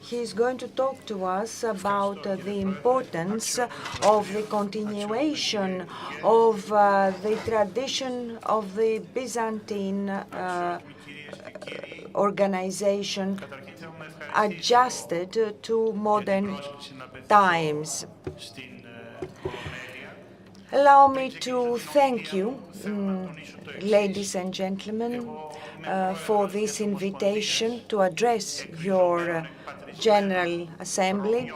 He's going to talk to us about the importance of the continuation of the tradition of the Byzantine organization adjusted to modern times. Allow me to thank you, ladies and gentlemen, for this invitation to address your General Assembly.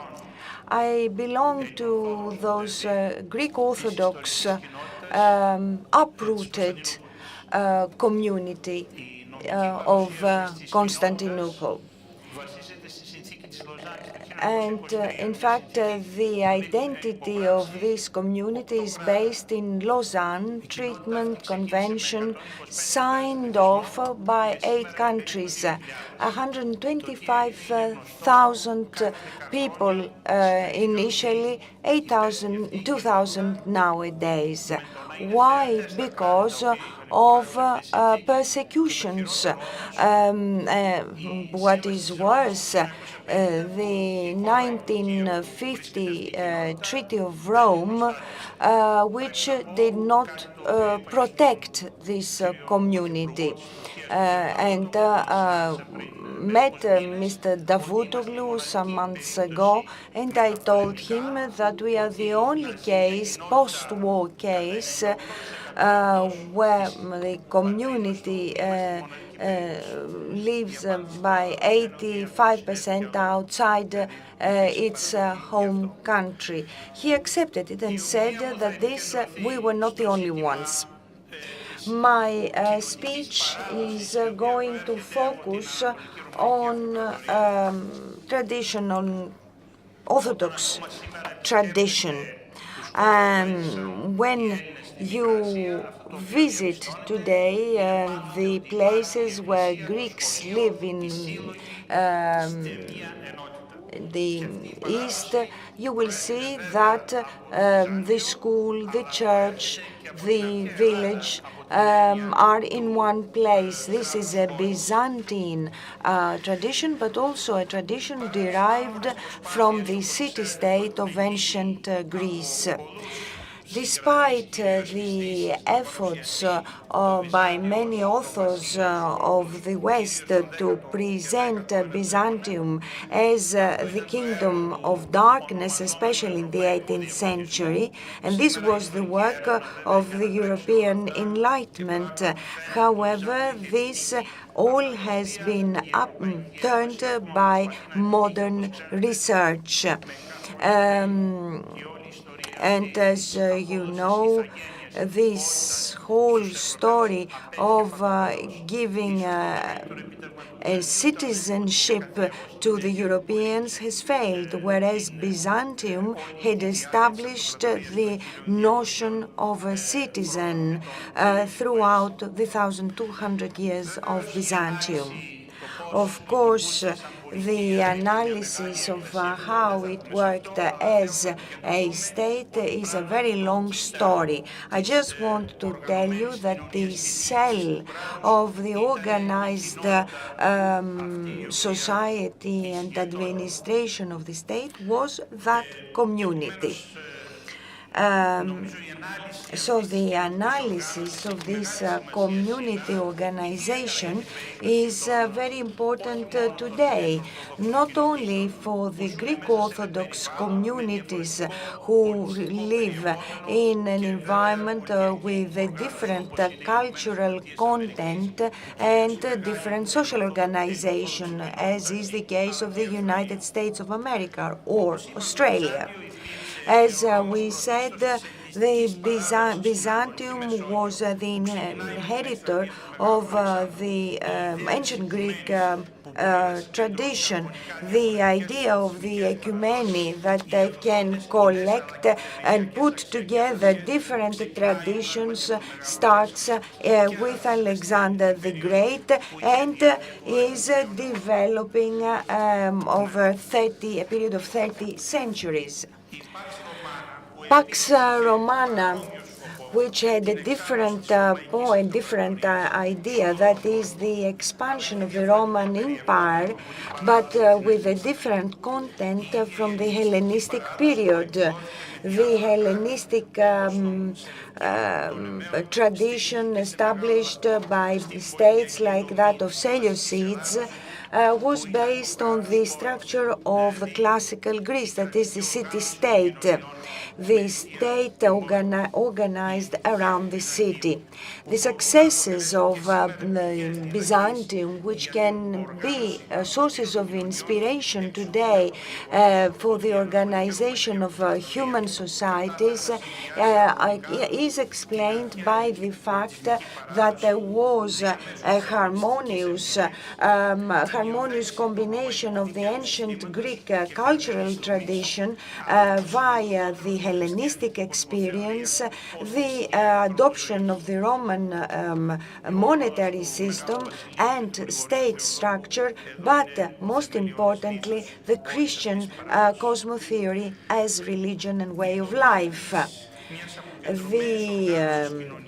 I belong to those Greek Orthodox uprooted community of Constantinople. And in fact, the identity of this community is based in Lausanne Treatment Convention signed off by 8 countries. 125,000 people initially, 2,000 nowadays. Why? Because of persecutions. What is worse, the 1950 Treaty of Rome, which did not protect this community. And met Mr. Davutoglu some months ago, and I told him that we are the only case, post-war case, where the community lives by 85% outside its home country. He accepted it and said that we were not the only ones. My speech is going to focus on traditional Orthodox tradition. When you visit today the places where Greeks live in the East, you will see that the school, the church, the village are in one place. This is a Byzantine tradition, but also a tradition derived from the city-state of ancient Greece. Despite the efforts by many authors of the West to present Byzantium as the kingdom of darkness, especially in the 18th century, and this was the work of the European Enlightenment. However, this all has been upturned by modern research. And as you know, this whole story of giving a citizenship to the Europeans has failed, whereas Byzantium had established the notion of a citizen throughout the 1,200 years of Byzantium. Of course, the analysis of how it worked as a state is a very long story. I just want to tell you that the cell of the organized society and administration of the state was that community. So the analysis of this community organization is very important today, not only for the Greek Orthodox communities who live in an environment with a different cultural content and different social organization, as is the case of the United States of America or Australia. As we said, the Byzantium was the inheritor of the ancient Greek tradition. The idea of the ecumeny that can collect and put together different traditions starts with Alexander the Great and is developing over a period of 30 centuries. Pax Romana which had a different point, different idea, that is the expansion of the Roman Empire, but with a different content from the Hellenistic period. The Hellenistic tradition established by states like that of Seleucids was based on the structure of the classical Greece, that is the city-state, the state organized around the city. The successes of Byzantium, which can be sources of inspiration today for the organization of human societies, is explained by the fact that there was a harmonious combination of the ancient Greek cultural tradition via the Hellenistic experience, the adoption of the Roman monetary system and state structure, but most importantly, the Christian cosmotheory as religion and way of life. The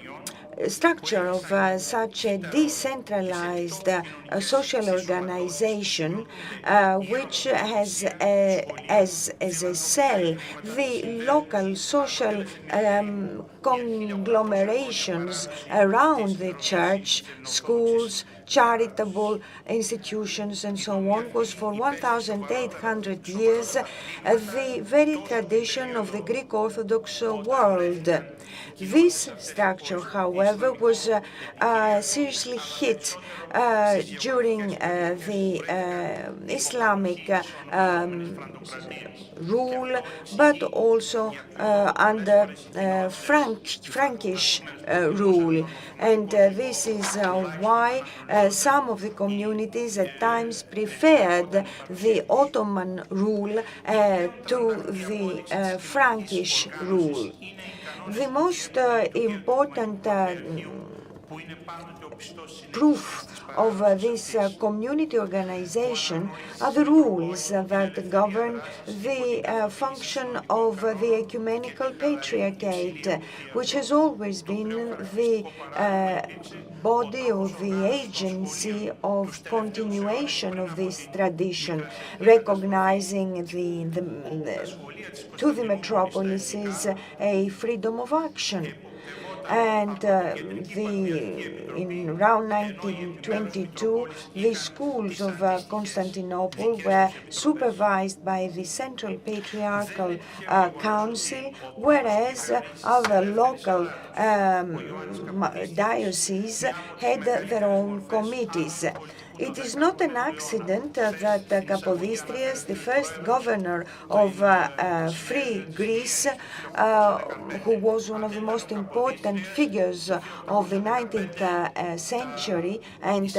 structure of such a decentralized social organization, which has as a cell the local social conglomerations around the church, schools, charitable institutions, and so on, was for 1,800 years the very tradition of the Greek Orthodox world. This structure, however, was seriously hit during the Islamic rule, but also under Frankish rule. And this is why some of the communities at times preferred the Ottoman rule to the Frankish rule. The most important proof of this community organization are the rules that govern the function of the Ecumenical Patriarchate, which has always been the body or the agency of continuation of this tradition, recognizing to the metropolises a freedom of action. And in around 1922, the schools of Constantinople were supervised by the Central Patriarchal Council, whereas other local dioceses had their own committees. It is not an accident that Kapodistrias, the first governor of Free Greece, who was one of the most important figures of the 19th century, and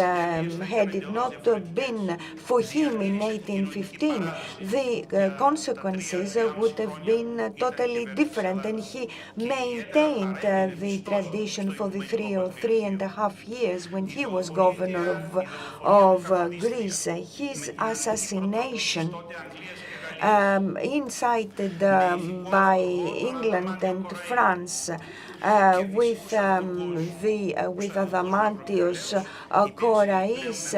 had it not been for him in 1815, the consequences would have been totally different, and he maintained the tradition for the 3.5 years when he was governor of Greece. His assassination, incited by England and France, with Adamantios Korais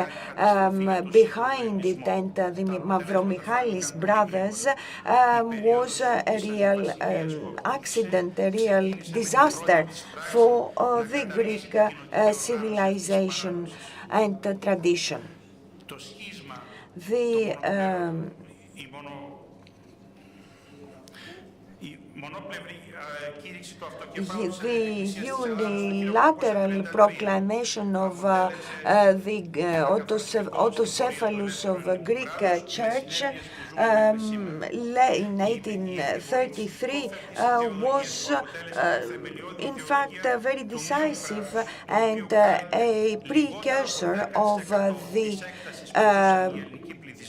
behind it, and the Mavromichalis brothers, was a real accident, a real disaster for the Greek civilization and tradition. The unilateral proclamation of the autocephalus of Greek Church in 1833 was in fact very decisive and a precursor of the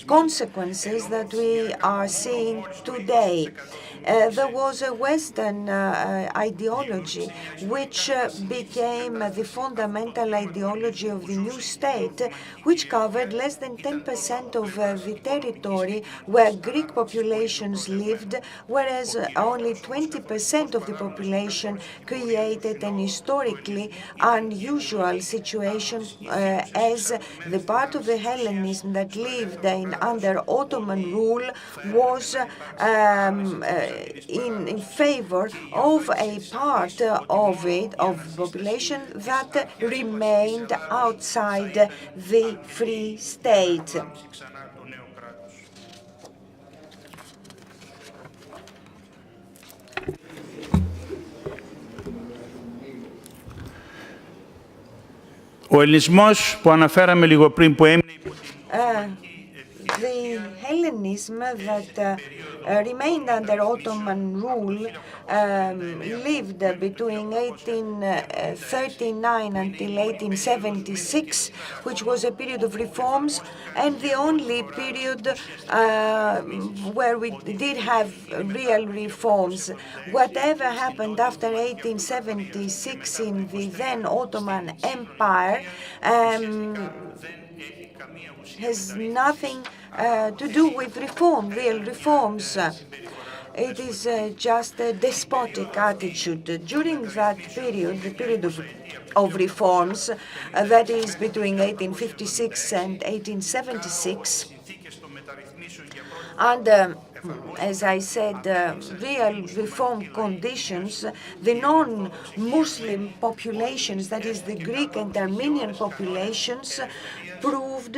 consequences that we are seeing today. There was a Western ideology which became the fundamental ideology of the new state, which covered less than 10% of the territory where Greek populations lived, whereas only 20% of the population created an historically unusual situation as the part of the Hellenism that lived under Ottoman rule was in favor of a part of the population that remained outside the Free State. Ο ελληνισμός που αναφέραμε λίγο πριν που έμεινε The Hellenism that remained under Ottoman rule lived between 1839 until 1876, which was a period of reforms and the only period where we did have real reforms. Whatever happened after 1876 in the then Ottoman Empire has nothing to do with reform, real reforms. It is just a despotic attitude. During that period, the period of reforms, that is between 1856 and 1876, and as I said, real reform conditions, the non-Muslim populations, that is the Greek and Armenian populations, proved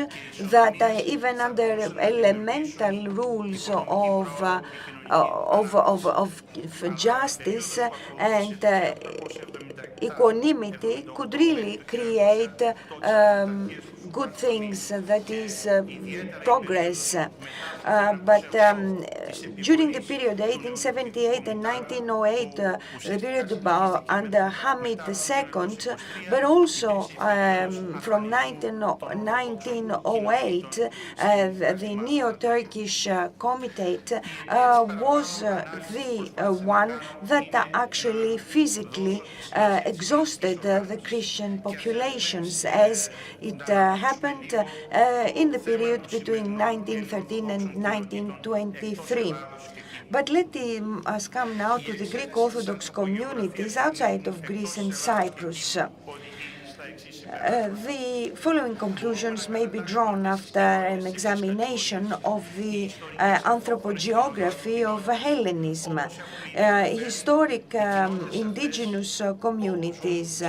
that even under elemental rules of justice and equanimity could really create good things, that is progress. But during the period 1878 and 1908, the period under Hamid II, but also from 1908, the Neo-Turkish Comitate was the one that actually physically exhausted the Christian populations, as it happened in the period between 1913 and 1923. But let us come now to the Greek Orthodox communities outside of Greece and Cyprus. The following conclusions may be drawn after an examination of the anthropogeography of Hellenism. Historic indigenous communities,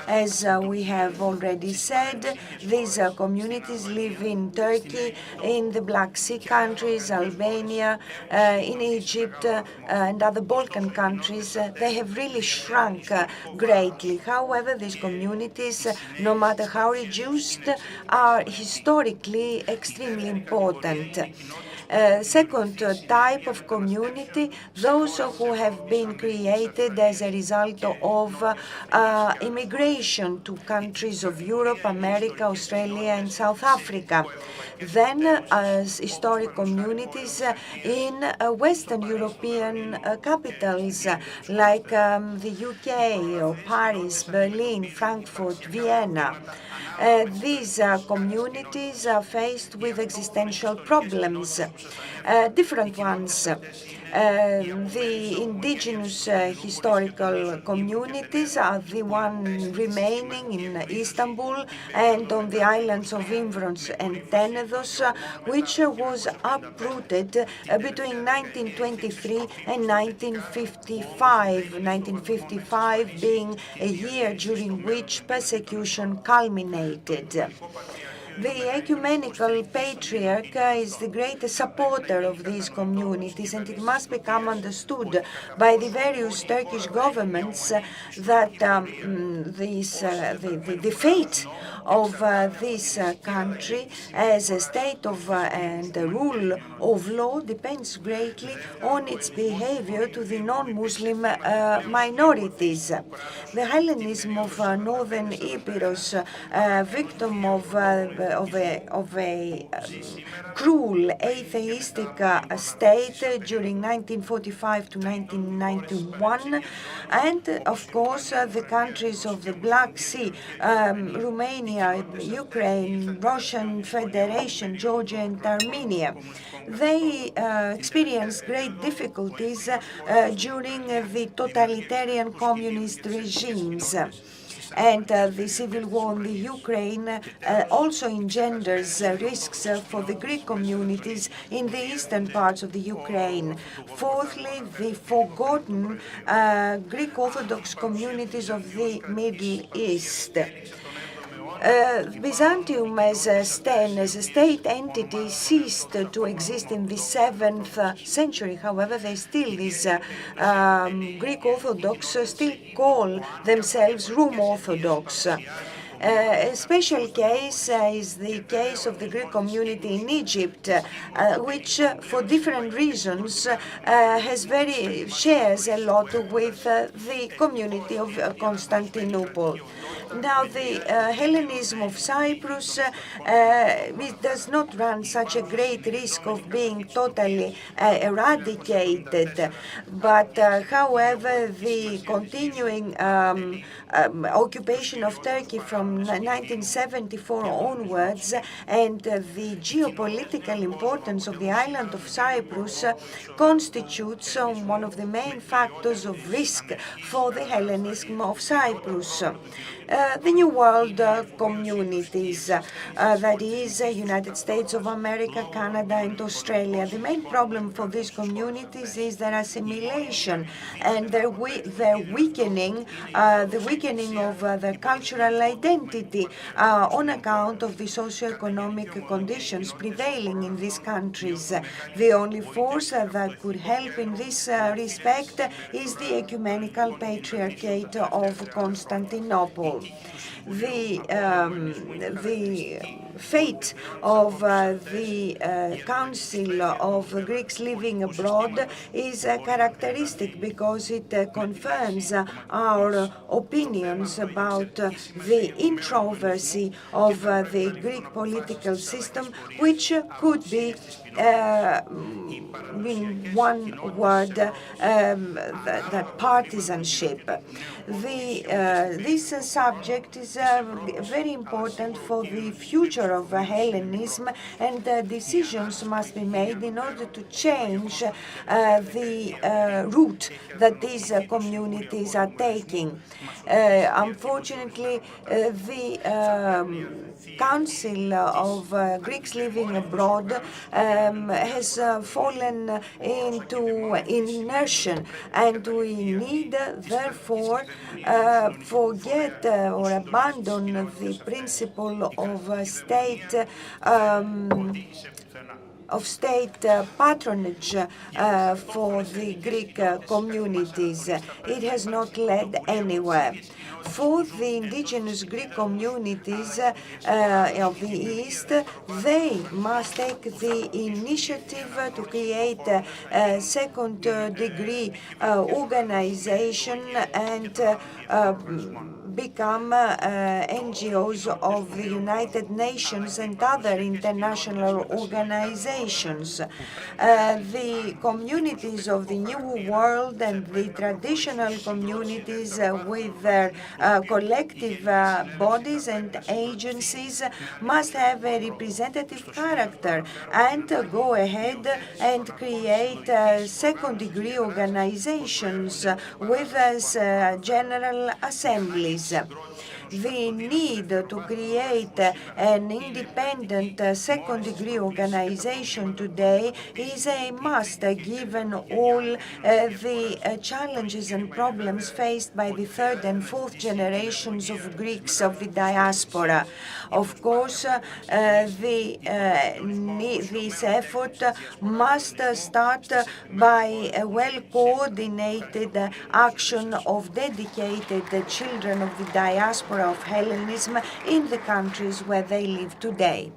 as we have already said, these communities live in Turkey, in the Black Sea countries, Albania, in Egypt, and other Balkan countries. They have really shrunk greatly. However, these communities, no matter how reduced, are historically extremely important. Second type of community, those who have been created as a result of immigration to countries of Europe, America, Australia, and South Africa. Then, as historic communities in Western European capitals like the UK or Paris, Berlin, Frankfurt, Vienna. These communities are faced with existential problems, different ones. The indigenous historical communities are the one remaining in Istanbul and on the islands of Imvros and Tenedos, which was uprooted between 1923 and 1955, 1955 being a year during which persecution culminated. The Ecumenical Patriarch is the greatest supporter of these communities, and it must become understood by the various Turkish governments that the fate of this country as a state of and a rule of law depends greatly on its behavior to the non-Muslim minorities. The Hellenism of northern Epirus, victim of cruel atheistic state during 1945 to 1991, and of course the countries of the Black Sea, Romania, Ukraine, Russian Federation, Georgia and Armenia. They experienced great difficulties during the totalitarian communist regimes. And the civil war in the Ukraine also engenders risks for the Greek communities in the eastern parts of the Ukraine. Fourthly, the forgotten Greek Orthodox communities of the Middle East. Byzantium as a state entity ceased to exist in the 7th century. However, these Greek Orthodox still call themselves Rome Orthodox. A special case is the case of the Greek community in Egypt, which for different reasons shares a lot with the community of Constantinople. Now, the Hellenism of Cyprus it does not run such a great risk of being totally eradicated, but however, the continuing occupation of Turkey from 1974 onwards and the geopolitical importance of the island of Cyprus constitutes one of the main factors of risk for the Hellenism of Cyprus. The New World communities, that is, United States of America, Canada, and Australia. The main problem for these communities is their assimilation and their weakening, the weakening of their cultural identity on account of the socio-economic conditions prevailing in these countries. The only force that could help in this respect is the Ecumenical Patriarchate of Constantinople. The fate of the Council of Greeks living abroad is characteristic because it confirms our opinions about the introversy of the Greek political system, which could be in one word, that partisanship. This subject is very important for the future of Hellenism, and decisions must be made in order to change the route that these communities are taking. Unfortunately, the Council of Greeks living abroad has fallen into inertia, and we need, therefore, forget or abandon the principle of state patronage for the Greek communities. It has not led anywhere. For the indigenous Greek communities of the East, they must take the initiative to create a second-degree organization and become NGOs of the United Nations and other international organizations. The communities of the New World and the traditional communities with their collective bodies and agencies must have a representative character and go ahead and create second-degree organizations with general assemblies. The need to create an independent second-degree organization today is a must, given all the challenges and problems faced by the third and fourth generations of Greeks of the diaspora. Of course, this effort must start by a well-coordinated action of dedicated children of the diaspora of Hellenism in the countries where they live today.